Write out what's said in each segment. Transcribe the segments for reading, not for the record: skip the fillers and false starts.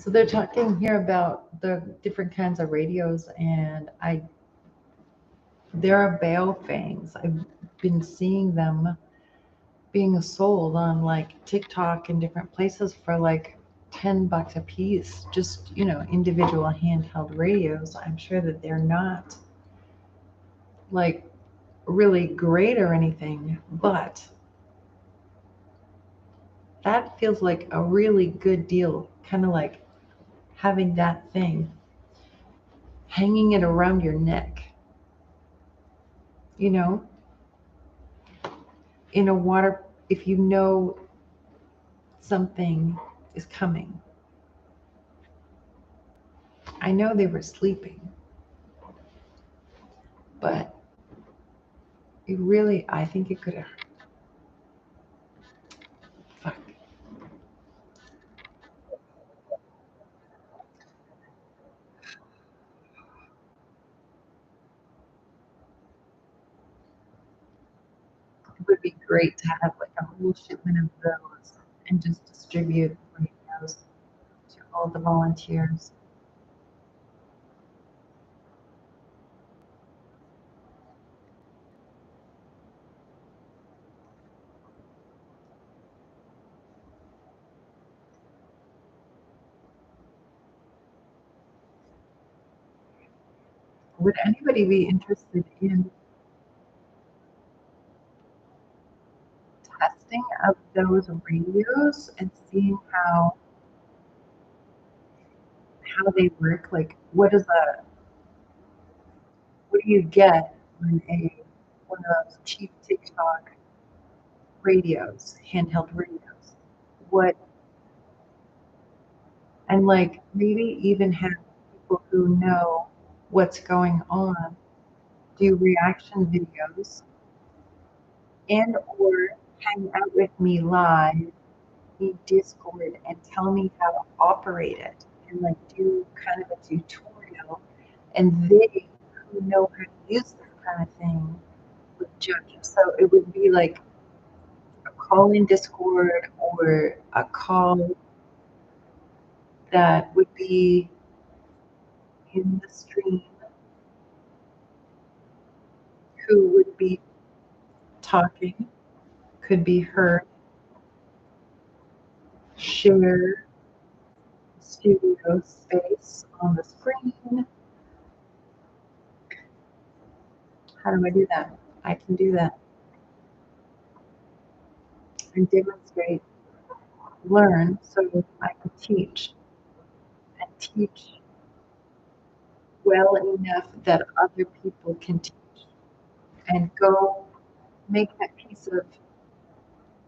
So they're talking here about the different kinds of radios, and there are Baofangs. I've been seeing them being sold on like TikTok and different places for like $10 a piece. Just, individual handheld radios. I'm sure that they're not like really great or anything, but that feels like a really good deal. Kind of like having that thing, hanging it around your neck, you know, in a water, if you know something is coming. I know they were sleeping, but it really, I think it could have, fuck. It would be great to have like a whole shipment of those and just distribute radios to all the volunteers. Would anybody be interested in testing of those radios and seeing how they work? Like, what do you get on a one of those cheap TikTok radios, handheld radios? What and like maybe even have people who know what's going on do reaction videos and or hang out with me live in Discord and tell me how to operate it and like do kind of a tutorial, and they who know how to use this kind of thing would judge. So it would be like a call in Discord or a call that would be in the stream, who would be talking, could be heard, share studio space on the screen. How do I do that? I can do that and demonstrate, learn so I can teach and teach well enough that other people can teach and go make that piece of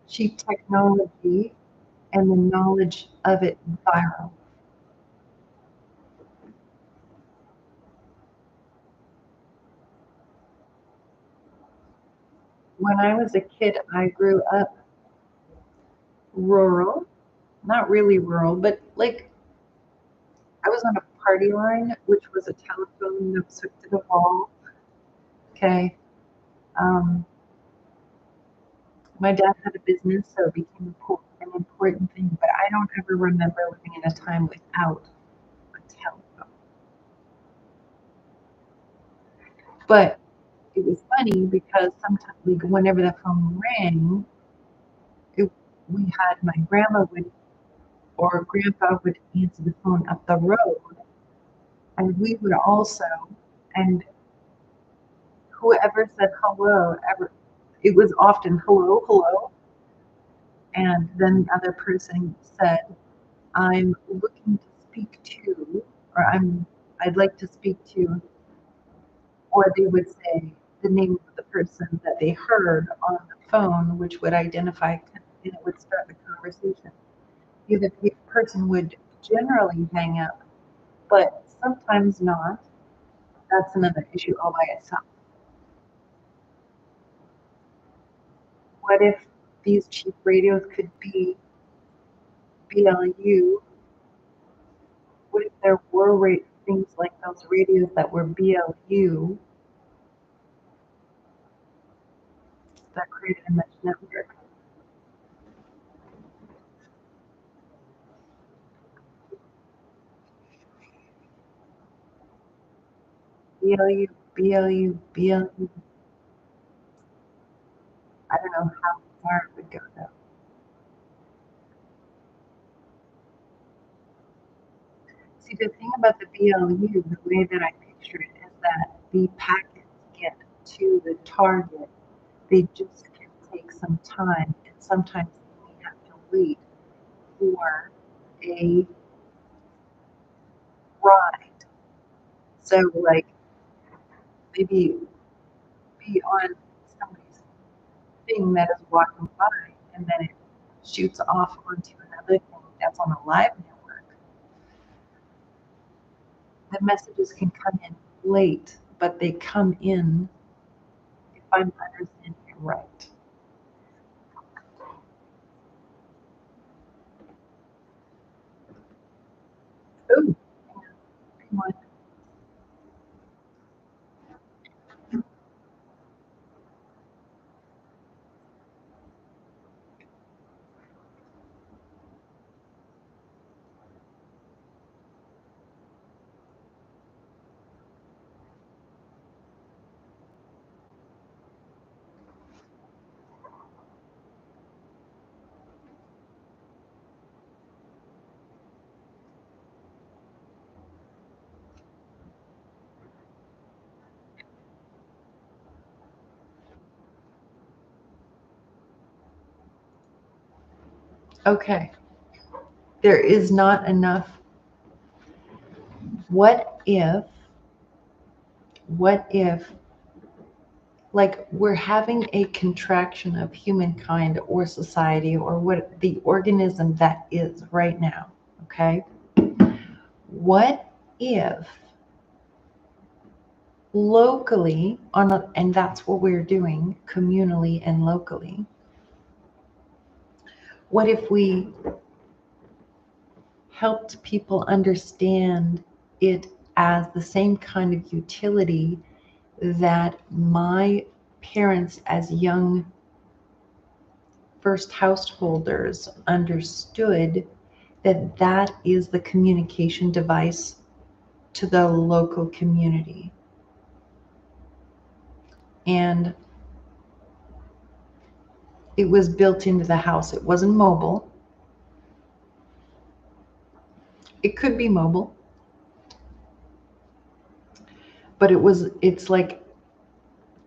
cheap technology and the knowledge of it viral. When I was a kid, I grew up rural, not really rural, but like I was on a party line, which was a telephone that was hooked to the wall. Okay. Um, my dad had a business, so it became an important thing, but I don't ever remember living in a time without a telephone. But it was funny because sometimes, like, whenever the phone rang, it, we had my grandma would or grandpa would answer the phone up the road, and we would also, and whoever said hello, ever, it was often hello, hello, and then the other person said, "I'm looking to speak to," or I'd like to speak to, or they would say the name of the person that they heard on the phone, which would identify and it would start the conversation. The other person would generally hang up, but sometimes not. That's another issue all by itself. What if these cheap radios could be BLU? What if there were things like those radios that were BLU that created a mesh network? BLU, BLU, BLU. I don't know how far it would go though. See, the thing about the BLU, the way that I picture it is that the packets get to the target. They just can take some time, and sometimes they may have to wait for a ride. So, like, maybe be on somebody's thing that is walking by, and then it shoots off onto another thing that's on a live network. The messages can come in late, but they come in, if I'm understanding it right. Oh, come on. Okay, there is not enough. What if, what if, like, we're having a contraction of humankind or society or what the organism that is right now, okay? What if locally, and that's what we're doing communally and locally, what if we helped people understand it as the same kind of utility that my parents as young first householders understood, that that is the communication device to the local community. And it was built into the house. It wasn't mobile. It could be mobile, but it's like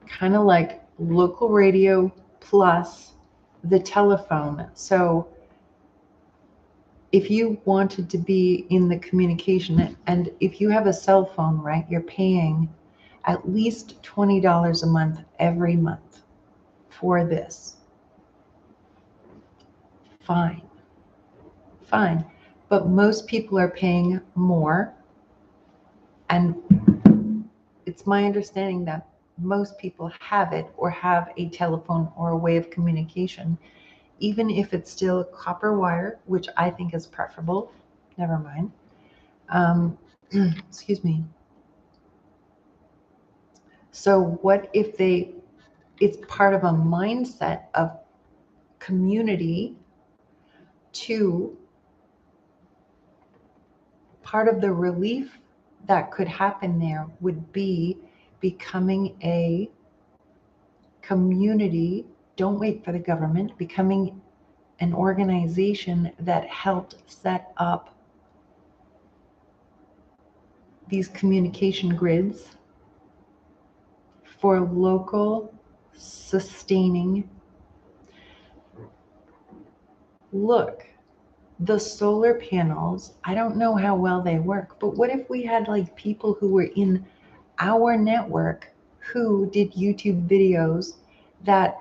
kind of like local radio plus the telephone. So if you wanted to be in the communication, and if you have a cell phone, right, you're paying at least $20 a month every month for this. Fine, fine. But most people are paying more, and it's my understanding that most people have it or have a telephone or a way of communication, even if it's still copper wire, which I think is preferable. Never mind. Excuse me. So what if it's part of a mindset of community to part of the relief that could happen there would be becoming a community. Don't wait for the government. Becoming an organization that helped set up these communication grids for local sustaining. Look, the solar panels, I don't know how well they work, but what if we had like people who were in our network who did YouTube videos that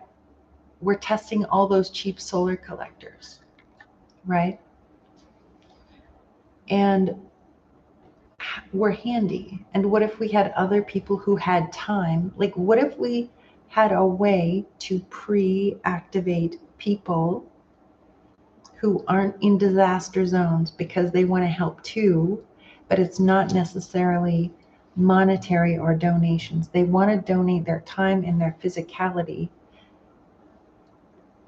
were testing all those cheap solar collectors, right? And were handy. And what if we had other people who had time? Like, what if we had a way to pre-activate people who aren't in disaster zones because they want to help too, but it's not necessarily monetary or donations. They want to donate their time and their physicality,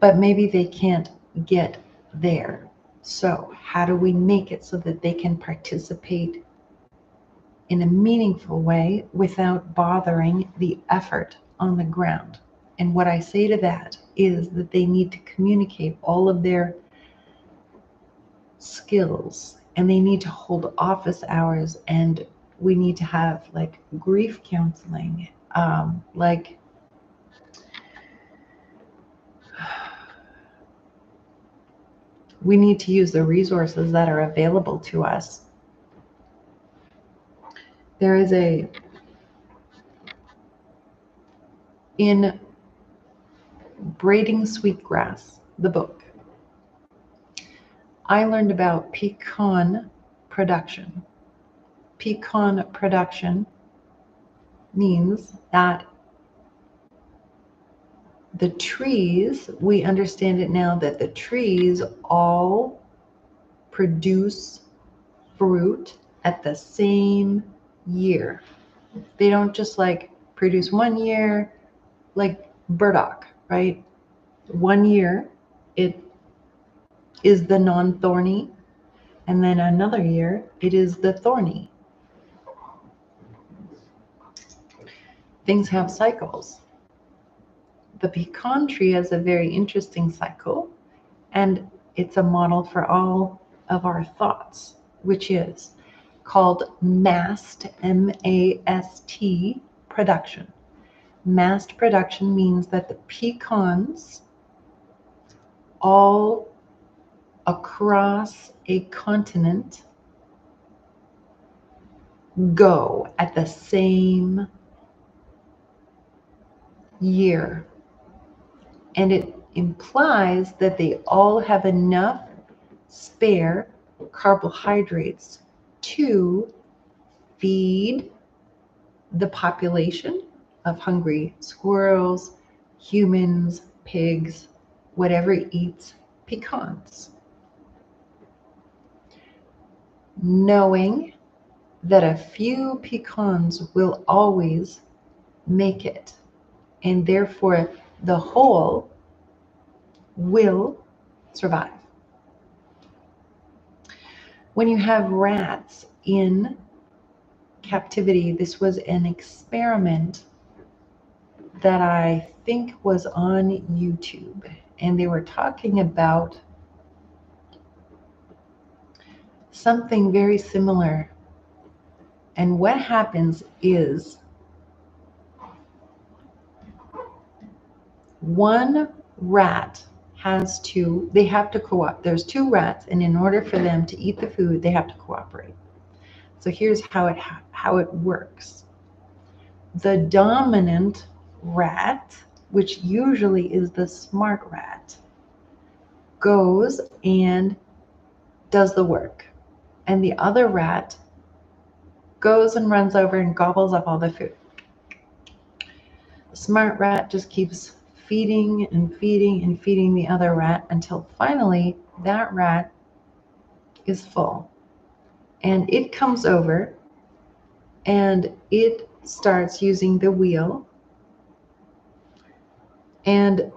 but maybe they can't get there. So how do we make it so that they can participate in a meaningful way without bothering the effort on the ground. And what I say to that is that they need to communicate all of their skills, and they need to hold office hours, and we need to have like grief counseling, like we need to use the resources that are available to us. There is in Braiding Sweetgrass, the book, I learned about pecan production. Pecan production means that the trees, we understand it now that the trees all produce fruit at the same year. They don't just like produce 1 year, like burdock, right? 1 year it is the non-thorny, and then another year it is the thorny. Things have cycles. The pecan tree has a very interesting cycle, and it's a model for all of our thoughts, which is called mast, M-A-S-T, production. Mast production means that the pecans all across a continent go at the same year. And it implies that they all have enough spare carbohydrates to feed the population of hungry squirrels, humans, pigs, whatever eats pecans. Knowing that a few pecans will always make it, and therefore the whole will survive. When you have rats in captivity, this was an experiment that I think was on YouTube, and they were talking about something very similar. And what happens is one rat they have to co-op. There's 2 rats, and in order for them to eat the food, they have to cooperate. So here's how it works. The dominant rat, which usually is the smart rat, goes and does the work. And the other rat goes and runs over and gobbles up all the food. The smart rat just keeps feeding and feeding and feeding the other rat until finally that rat is full. And it comes over and it starts using the wheel, and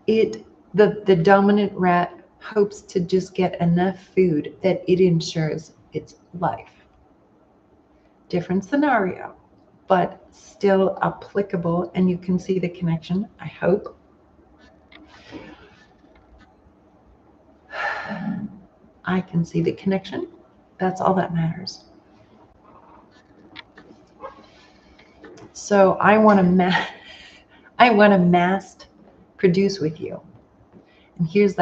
the dominant rat hopes to just get enough food that it ensures its life. Different scenario, but still applicable, and you can see the connection, I hope. I can see the connection. That's all that matters. So I want to mass produce with you. And here's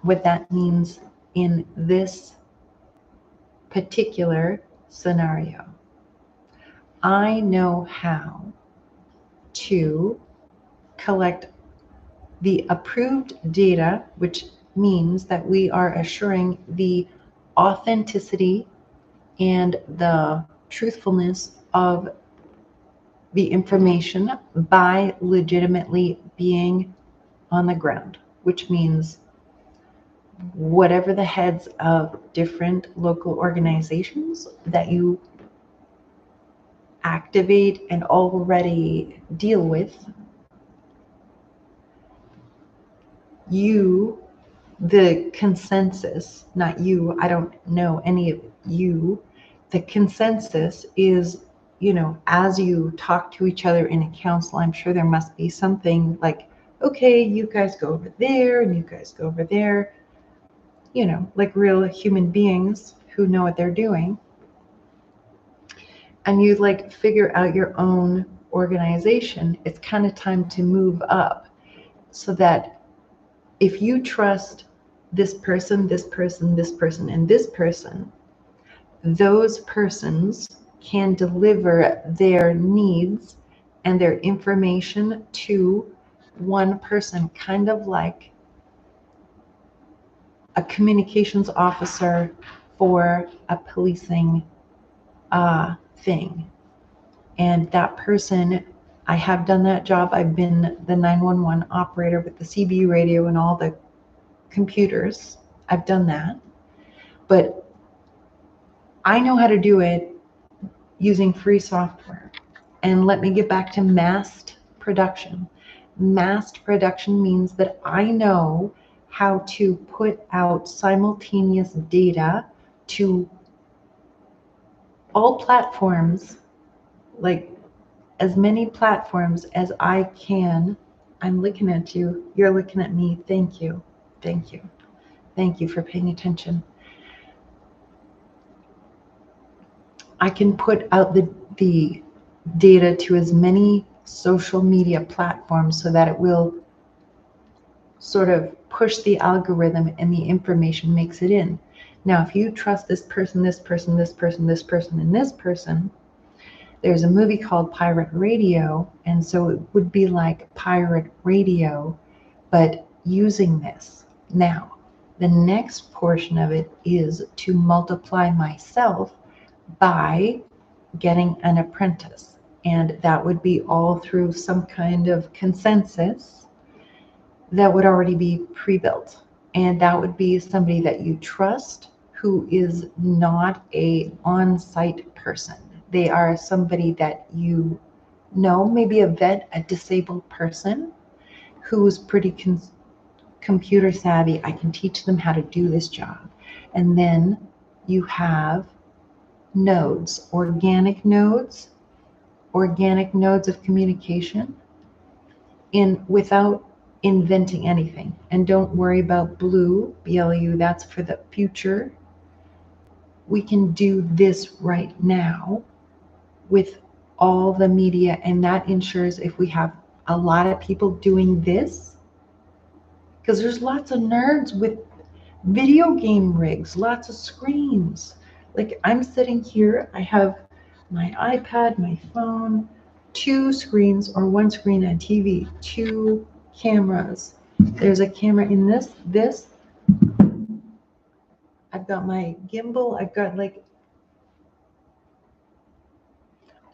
what that means in this particular scenario. I know how to collect the approved data, which means that we are assuring the authenticity and the truthfulness of the information by legitimately being on the ground, which means whatever the heads of different local organizations that you activate and already deal with, the consensus, not you, I don't know any of you, the consensus is, you know, as you talk to each other in a council, I'm sure there must be something like, okay, you guys go over there and you guys go over there, you know, like real human beings who know what they're doing. And you like figure out your own organization. It's kind of time to move up, so that if you trust this person, this person, this person, and this person, those persons can deliver their needs and their information to one person, kind of like a communications officer for a policing thing. And that person, I have done that job. I've been the 911 operator with the CB radio and all the computers. I've done that. But I know how to do it using free software. And let me get back to massed production. Massed production means that I know how to put out simultaneous data to all platforms, like as many platforms as I can. I'm looking at you, you're looking at me. Thank you. Thank you. Thank you for paying attention. I can put out the data to as many social media platforms so that it will sort of push the algorithm and the information makes it in. Now, if you trust this person, this person, this person, this person, and this person, there's a movie called Pirate Radio, and so it would be like pirate radio, but using this. Now, the next portion of it is to multiply myself by getting an apprentice, and that would be all through some kind of consensus that would already be pre-built, and that would be somebody that you trust who is not a on-site person. They are somebody that you know, maybe a vet, a disabled person who's pretty computer savvy. I can teach them how to do this job. And then you have nodes, organic nodes of communication without inventing anything. And don't worry about blue, BLU, that's for the future. We can do this right now with all the media, and that ensures if we have a lot of people doing this, because there's lots of nerds with video game rigs, lots of screens. Like I'm sitting here, I have my iPad, my phone, 2 screens or 1 screen on TV, 2 cameras. There's a camera in this. I've got my gimbal, I've got like,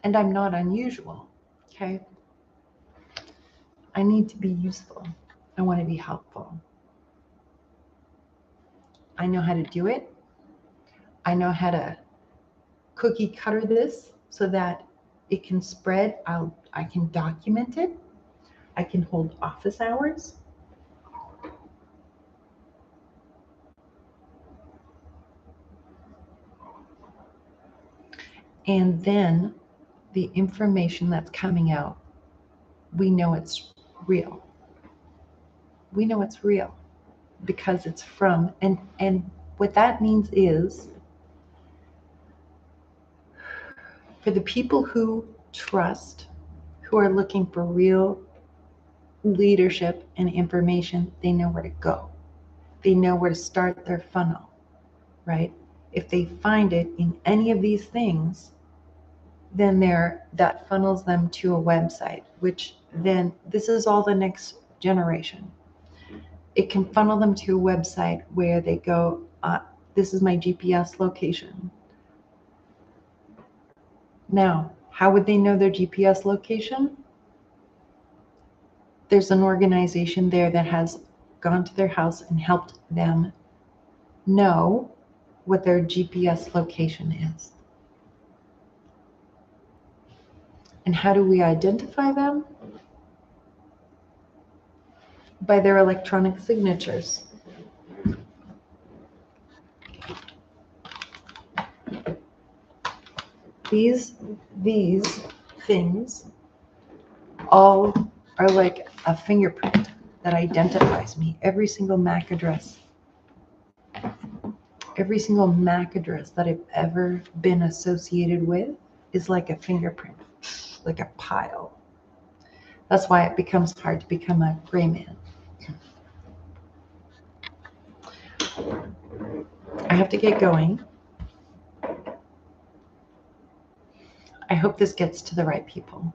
and I'm not unusual, okay? I need to be useful. I want to be helpful. I know how to do it. I know how to cookie cutter this so that it can spread. I can document it. I can hold office hours. And then the information that's coming out, we know it's real. We know it's real because it's from, and what that means is for the people who trust, who are looking for real leadership and information, they know where to go. They know where to start their funnel, right? If they find it in any of these things, then that funnels them to a website, which then this is all the next generation. It can funnel them to a website where they go, this is my GPS location. Now, how would they know their GPS location? There's an organization there that has gone to their house and helped them know what their GPS location is. And how do we identify them? By their electronic signatures. these things all are like a fingerprint that identifies me. Every single MAC address. Every single MAC address that I've ever been associated with is like a fingerprint, like a pile. That's why it becomes hard to become a gray man. I have to get going. I hope this gets to the right people.